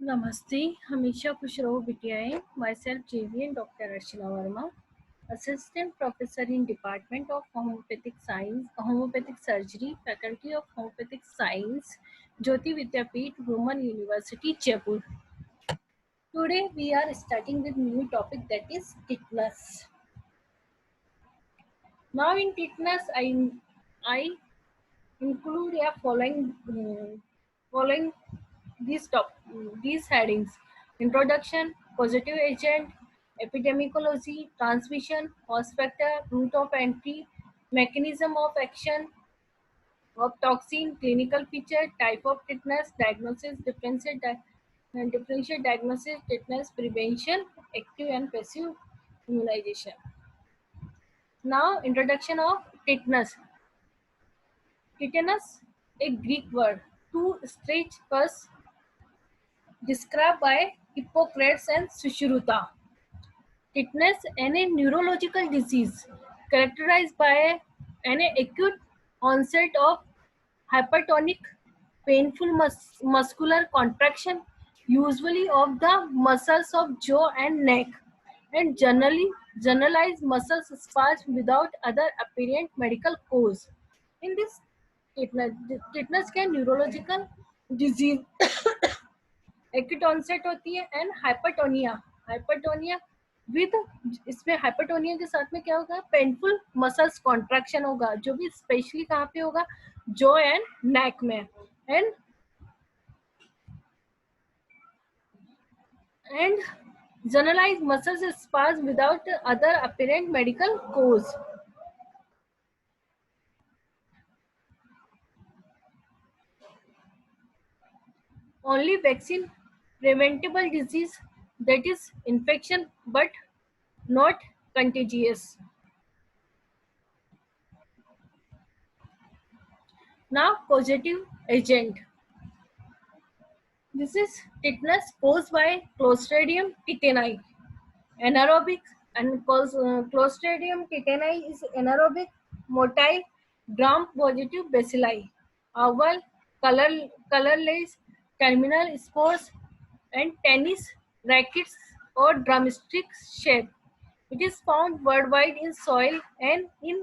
नमस्ते, हमेशा खुश रहो बिटियाएं। माई सेल्फ जेवियन doctor Archana Verma, assistant professor in department of homoeopathic science, homoeopathic surgery, faculty of homoeopathic science, Jyoti Vidyapeeth, woman university, Jaipur. Today we are starting with new topic, that is tetanus. Now in tetanus, I include a following these headings: introduction, positive agent, epidemiology, transmission, host factor, route of entry, mechanism of action of toxin, clinical feature, type of tetanus, diagnosis, differential diagnosis, tetanus prevention, active and passive immunization. Now, introduction of tetanus. Tetanus, a Greek word, to stretch pus, described by Hippocrates and Sushruta. Tetanus, a neurological disease characterized by an acute onset of hypertonic, painful muscular contraction, usually of the muscles of jaw and neck, and generalized muscle spasms without other apparent medical cause. In this tetanus can neurological disease acute onset होती है and hypertonia with, इसमें hypertonia के साथ में क्या होगा, painful muscles contraction होगा, जो भी स्पेशली कहाँ पे होगा, जो एंड नेक में, and generalize muscles spasm without other apparent medical cause. Only vaccine preventable disease, that is infection, but not contagious. Now, causative agent. This is tetanus caused by Clostridium tetani. Anaerobic, and Clostridium tetani is anaerobic, motile, gram-positive bacilli. Oval, colorless, terminal spores, and tennis rackets or drumstick shape. It is found worldwide in soil and in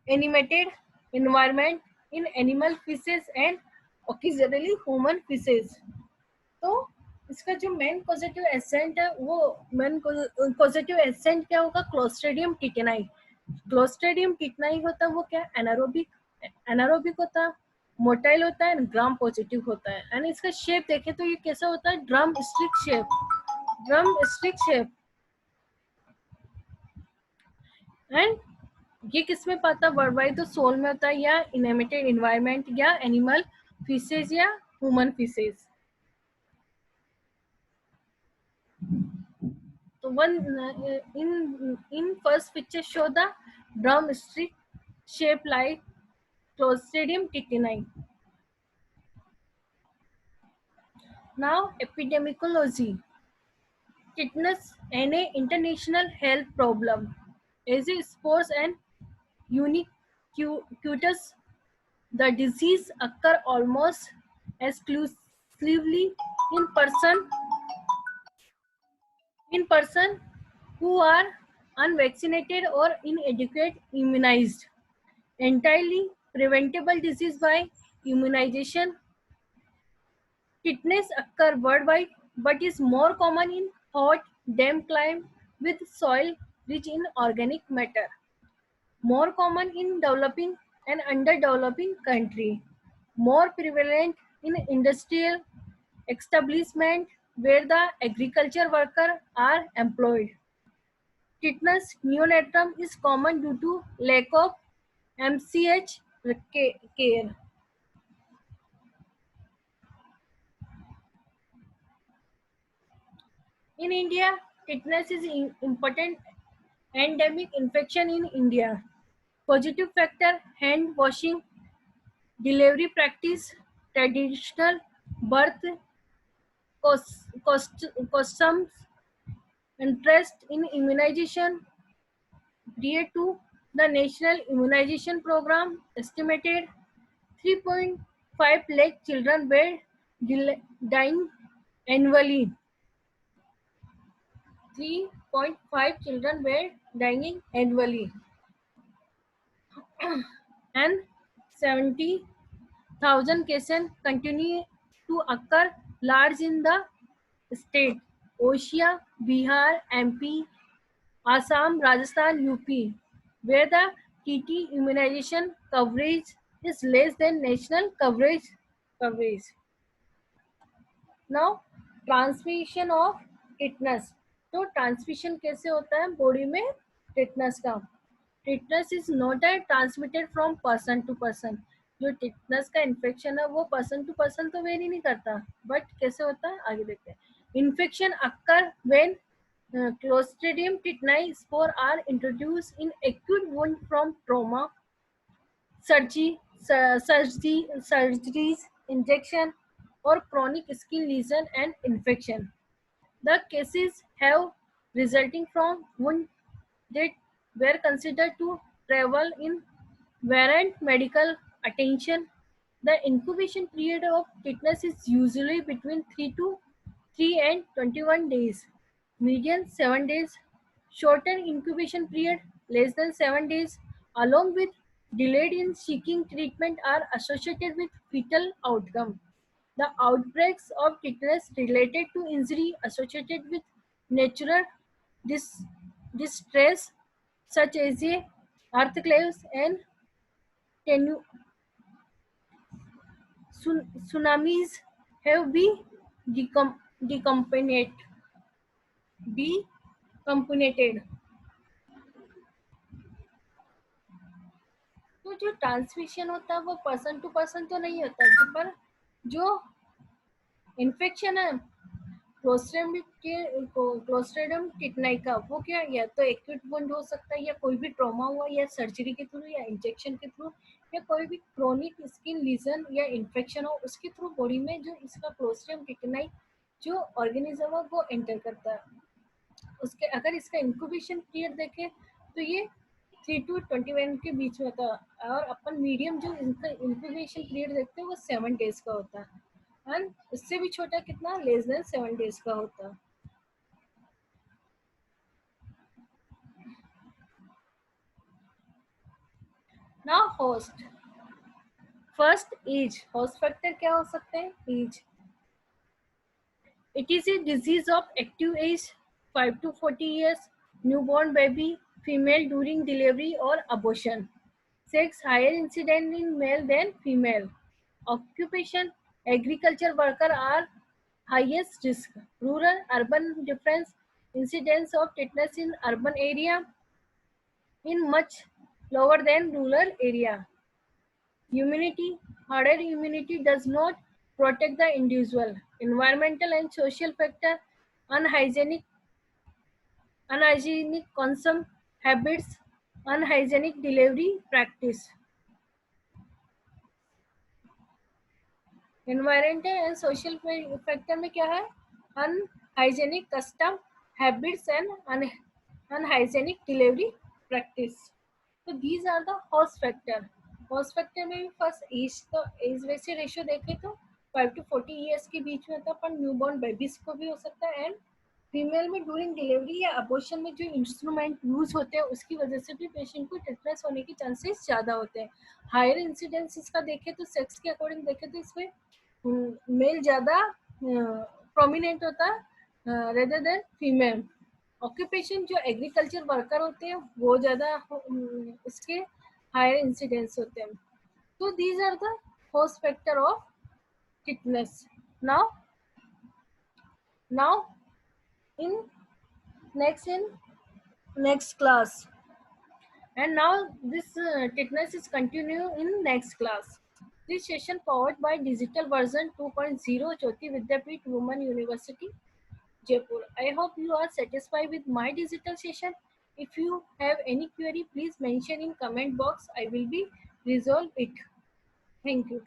animated environment, in animal feces and occasionally human feces. तो इसका जो main positive accent है, वो main positive accent क्या होगा, क्लोस्ट्रेडियम टिटेनाई. क्लोस्ट्रेडियम टिटेनाई होता है वो क्या, एनारोबिक होता है, मोटाइल होता है, ग्राम पॉजिटिव होता है. एंड इसका शेप देखें तो ये कैसा होता है, ड्रम स्टिक शेप. एंड ये किस में पाता है, वर्ल्ड वाइड तो सोल में होता है, या इनहेबिटेड एनवायरनमेंट, या एनिमल फीसेज, या human faeces. So one in first picture show the drumstick shape like Clostridium tetani. Now epidemiology. Tetanus, an international health problem, as a spores and ubiquitous. The disease occur almost exclusively in person who are unvaccinated or inadequate immunized. Entirely preventable disease by immunization. Tetanus occur worldwide but is more common in hot, damp climate with soil rich in organic matter. More common in developing and underdeveloping country. More prevalent in industrial establishment where the agriculture workers are employed. Tetanus neonatal is common due to lack of MCH care. In India, tetanus is important endemic infection in India. Positive factor: hand washing, delivery practice, traditional birth customs, interest in immunization. Due to the National Immunization Program, estimated 3.5 lakh children were dying annually. 3.5 children were dying annually, and 70,000 cases continue to occur large in the state. Ossia, Bihar, MP, Assam, Rajasthan, UP, where the TT immunization coverage is less than national coverage. Now, transmission of tetanus. तो transmission कैसे होता है body में tetanus का? Tetanus is not a transmitted from person to person. जो tetanus का infection है वो पर्सन टू पर्सन तो वेरी नहीं करता, बट कैसे होता है आगे देखते हैं. Infection occur when Clostridium tetani spore are introduced in acute wound from trauma, surgeries, injection, or chronic skin lesion and infection. The cases have resulting from wound that were considered to travel in warrant medical attention. The incubation period of tetanus is usually between 3 and 21 days. Median 7 days. Shorter incubation period less than 7 days along with delayed in seeking treatment are associated with fetal outcome. The outbreaks of tetanus related to injury associated with natural dis- distress such as earthquakes and tenu- tsunamis have been decompensated. Decompensated. तो जो transmission होता है वो person to person तो नहीं होता, पर जो इन्फेक्शन है क्लोस्ट्रिडियम टिटनाई का, वो क्या या तो एक्यूट वुंड हो सकता है, या कोई भी ट्रॉमा हुआ, या सर्जरी के थ्रू, या इंजेक्शन के थ्रू, या कोई भी क्रोनिक स्किन लीजन या इन्फेक्शन हो उसके थ्रू बॉडी में जो इसका क्लोस्ट्रिडियम टिटनाई जो ऑर्गेनिज्म है वो एंटर करता है. उसके अगर इसका इंक्यूबेशन पीरियड देखें तो ये 3 to 21 के बीच में होता है, और अपन मीडियम जो इनका इंक्यूबेशन पीरियड देखते हैं वो 7 days का होता है, एंड उससे भी छोटा कितना लेस देन 7 days का होता है. Now host. First age. Host factor क्या हो सकते हैं? Age. It is a disease of active age 5 to 40 years, newborn baby, female during delivery or abortion. Sex higher incident in male than female. Occupation agriculture worker are highest risk. Rural urban difference. Incidence of tetanus in urban area in much lower than rural area. Immunity. Harder immunity does not protect the individual. Environmental and social factor. Unhygienic consumption habits, unhygienic delivery practice. Environmental and social factor में क्या है? Unhygienic custom habits and unhygienic delivery practice. So these are the host factor. Host factor में भी first as, तो as वैसे ratio देखें तो 5 to 40 years के बीच में होता है, पर न्यूबॉर्न बेबीज को भी हो सकता है, एंड फीमेल में ड्यूरिंग डिलीवरी या अबॉर्शन में जो इंस्ट्रूमेंट यूज होते हैं उसकी वजह से भी पेशेंट को टिटनेस होने के चांसेस ज़्यादा होते हैं. हायर इंसिडेंस इसका देखें तो सेक्स के अकॉर्डिंग देखें तो इसमें मेल ज़्यादा प्रोमिनेंट होता है रेदर देन फीमेल. ऑक्यूपेशन जो एग्रीकल्चर वर्कर होते हैं वो ज़्यादा इसके हायर इंसिडेंस होते हैं. तो these are the host factor of tetanus. Now in next class, and now this tetanus is continue in next class. This session powered by digital version 2.0 Jyoti Vidyapeeth Women University Jaipur. I hope you are satisfied with my digital session. If you have any query, please mention in comment box. I will be resolve it. Thank you.